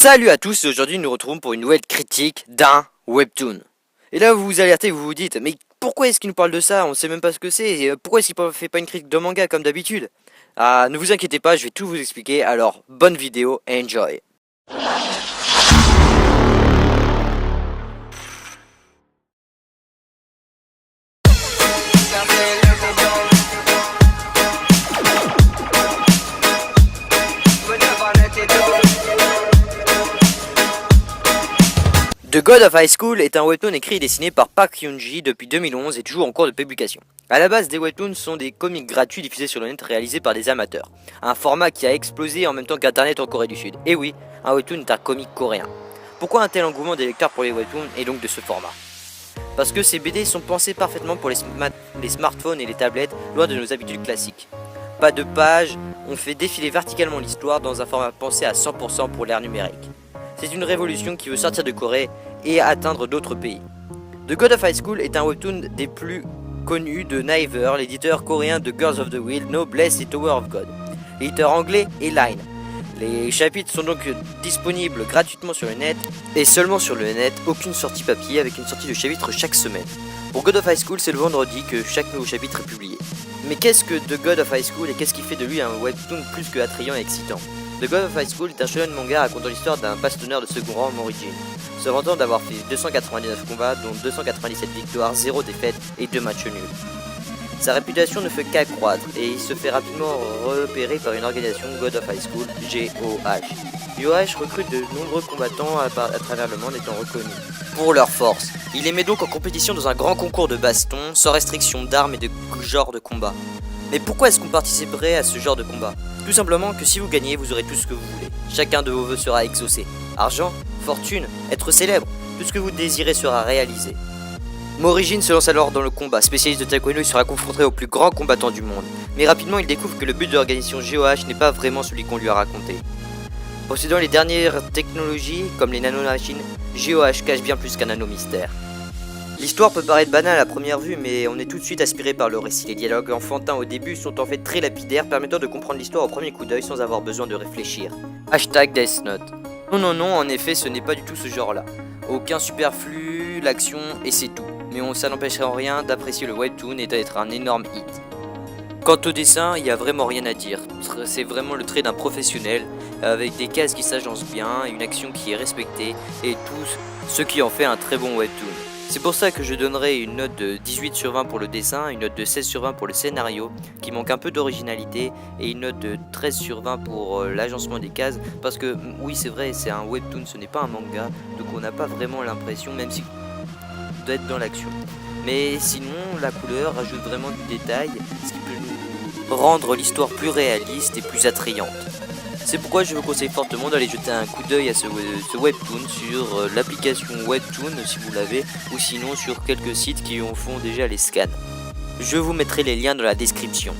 Salut à tous, aujourd'hui nous nous retrouvons pour une nouvelle critique d'un webtoon. Et là vous vous alertez, vous vous dites, mais pourquoi est-ce qu'il nous parle de ça? On sait même pas ce que c'est, et pourquoi est-ce qu'il fait pas une critique de manga comme d'habitude? Ah, ne vous inquiétez pas, je vais tout vous expliquer, alors bonne vidéo, enjoy. The God of High School est un webtoon écrit et dessiné par Park Hyun-ji depuis 2011 et toujours en cours de publication. A la base, des webtoons sont des comics gratuits diffusés sur le net réalisés par des amateurs. Un format qui a explosé en même temps qu'Internet en Corée du Sud. Et oui, un webtoon est un comic coréen. Pourquoi un tel engouement des lecteurs pour les webtoons et donc de ce format? Parce que ces BD sont pensés parfaitement pour les smartphones et les tablettes, loin de nos habitudes classiques. Pas de pages, on fait défiler verticalement l'histoire dans un format pensé à 100% pour l'ère numérique. C'est une révolution qui veut sortir de Corée et atteindre d'autres pays. The God of High School est un webtoon des plus connus de Naver, l'éditeur coréen de Girls of the Wild, Noblesse et Tower of God. L'éditeur anglais est Line. Les chapitres sont donc disponibles gratuitement sur le net, et seulement sur le net, aucune sortie papier avec une sortie de chapitre chaque semaine. Pour God of High School, c'est le vendredi que chaque nouveau chapitre est publié. Mais qu'est-ce que The God of High School et qu'est-ce qui fait de lui un webtoon plus que attrayant et excitant? The God of High School est un shonen manga racontant l'histoire d'un bastonneur de second rang, Morihjin, se vantant d'avoir fait 299 combats, dont 297 victoires, 0 défaites et 2 matchs nuls. Sa réputation ne fait qu'accroître et il se fait rapidement repérer par une organisation, God of High School, GOH. GOH recrute de nombreux combattants à travers le monde étant reconnus pour leur force. Il les met donc en compétition dans un grand concours de baston, sans restriction d'armes et de genre de combat. Mais pourquoi est-ce qu'on participerait à ce genre de combat? Tout simplement que si vous gagnez, vous aurez tout ce que vous voulez. Chacun de vos vœux sera exaucé. Argent, fortune, être célèbre, tout ce que vous désirez sera réalisé. Morihjin se lance alors dans le combat. Spécialiste de taekwondo, il sera confronté au plus grand combattant du monde. Mais rapidement, il découvre que le but de l'organisation GOH n'est pas vraiment celui qu'on lui a raconté. Possédant les dernières technologies, comme les nanomachines, GOH cache bien plus qu'un nano-mystère. L'histoire peut paraître banale à première vue, mais on est tout de suite aspiré par le récit. Les dialogues enfantins au début sont en fait très lapidaires, permettant de comprendre l'histoire au premier coup d'œil sans avoir besoin de réfléchir. Hashtag Death Note. Non, en effet, ce n'est pas du tout ce genre-là. Aucun superflu, l'action, et c'est tout. Mais ça n'empêcherait en rien d'apprécier le webtoon et d'être un énorme hit. Quant au dessin, il n'y a vraiment rien à dire. C'est vraiment le trait d'un professionnel, avec des cases qui s'agencent bien, une action qui est respectée, et tout ce qui en fait un très bon webtoon. C'est pour ça que je donnerai une note de 18 sur 20 pour le dessin, une note de 16 sur 20 pour le scénario, qui manque un peu d'originalité, et une note de 13 sur 20 pour l'agencement des cases, parce que oui c'est vrai, c'est un webtoon, ce n'est pas un manga, donc on n'a pas vraiment l'impression, même si d'être dans l'action. Mais sinon, la couleur rajoute vraiment du détail, ce qui peut rendre l'histoire plus réaliste et plus attrayante. C'est pourquoi je vous conseille fortement d'aller jeter un coup d'œil à ce webtoon sur l'application Webtoon si vous l'avez, ou sinon sur quelques sites qui en font déjà les scans. Je vous mettrai les liens dans la description.